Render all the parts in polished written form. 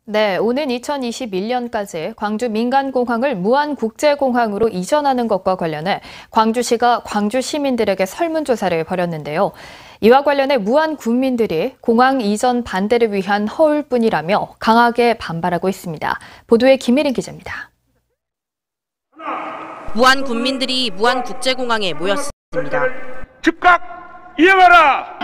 네, 오는 2021년까지 광주 민간공항을 무안국제공항으로 이전하는 것과 관련해 광주시가 광주 시민들에게 설문조사를 벌였는데요. 이와 관련해 무안 군민들이 공항 이전 반대를 위한 허울뿐이라며 강하게 반발하고 있습니다. 보도에 김혜린 기자입니다. 무안 군민들이 무안국제공항에 모였습니다. 즉각 이행하라!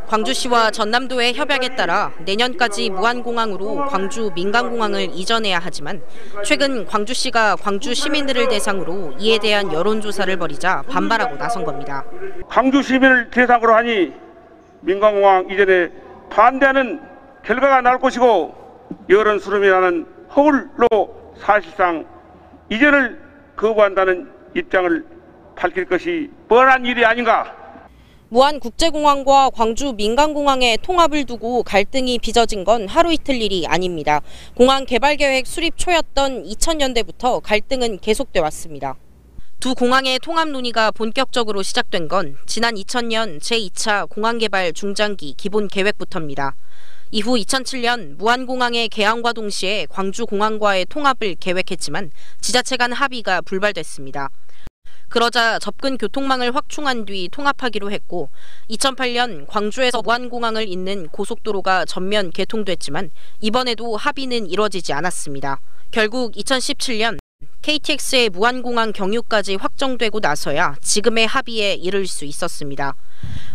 광주시와 전남도의 협약에 따라 내년까지 무안공항으로 광주 민간공항을 이전해야 하지만 최근 광주시가 광주 시민들을 대상으로 이에 대한 여론조사를 벌이자 반발하고 나선 겁니다. 광주 시민을 대상으로 하니 민간공항 이전에 반대하는 결과가 나올 것이고 여론 수렴이라는 허울로 사실상 이전을 거부한다는 입장을 밝힐 것이 뻔한 일이 아닌가. 무안국제공항과 광주 민간공항의 통합을 두고 갈등이 빚어진 건 하루 이틀 일이 아닙니다. 공항 개발계획 수립 초였던 2000년대부터 갈등은 계속돼 왔습니다. 두 공항의 통합 논의가 본격적으로 시작된 건 지난 2000년 제2차 공항개발 중장기 기본계획부터입니다. 이후 2007년 무안공항의 개항과 동시에 광주공항과의 통합을 계획했지만 지자체 간 합의가 불발됐습니다. 그러자 접근 교통망을 확충한 뒤 통합하기로 했고 2008년 광주에서 무안공항을 잇는 고속도로가 전면 개통됐지만 이번에도 합의는 이뤄지지 않았습니다. 결국 2017년 KTX의 무안공항 경유까지 확정되고 나서야 지금의 합의에 이를 수 있었습니다.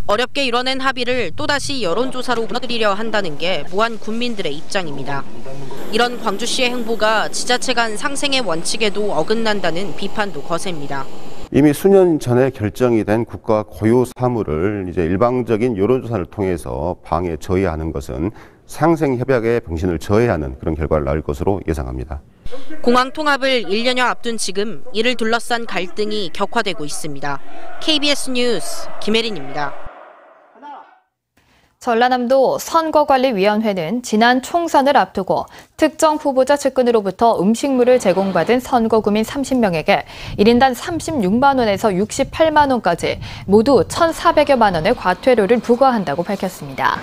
어렵게 이뤄낸 합의를 또다시 여론조사로 무너뜨리려 한다는 게 무안 군민들의 입장입니다. 이런 광주시의 행보가 지자체 간 상생의 원칙에도 어긋난다는 비판도 거셉니다. 이미 수년 전에 결정이 된 국가 고유 사무를 이제 일방적인 여론조사를 통해서 방해 저해하는 것은 상생협약의 병신을 저해하는 그런 결과를 낳을 것으로 예상합니다. 공항 통합을 1년여 앞둔 지금 이를 둘러싼 갈등이 격화되고 있습니다. KBS 뉴스 김혜린입니다. 전라남도 선거관리위원회는 지난 총선을 앞두고 특정 후보자 측근으로부터 음식물을 제공받은 선거구민 30명에게 1인당 36만 원에서 68만 원까지 모두 1,400여만 원의 과태료를 부과한다고 밝혔습니다.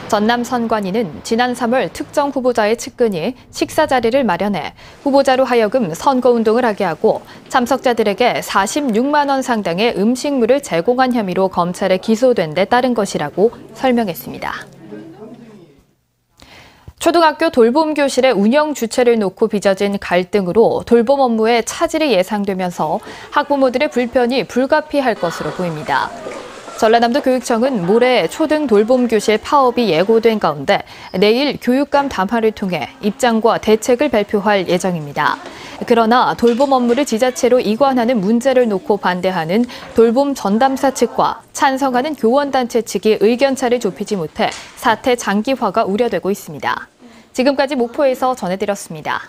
전남 선관위는 지난 3월 특정 후보자의 측근이 식사 자리를 마련해 후보자로 하여금 선거운동을 하게 하고 참석자들에게 46만 원 상당의 음식물을 제공한 혐의로 검찰에 기소된 데 따른 것이라고 설명했습니다. 초등학교 돌봄교실의 운영 주체를 놓고 빚어진 갈등으로 돌봄 업무에 차질이 예상되면서 학부모들의 불편이 불가피할 것으로 보입니다. 전라남도 교육청은 모레 초등 돌봄교실 파업이 예고된 가운데 내일 교육감 담화를 통해 입장과 대책을 발표할 예정입니다. 그러나 돌봄 업무를 지자체로 이관하는 문제를 놓고 반대하는 돌봄 전담사 측과 찬성하는 교원단체 측이 의견차를 좁히지 못해 사태 장기화가 우려되고 있습니다. 지금까지 목포에서 전해드렸습니다.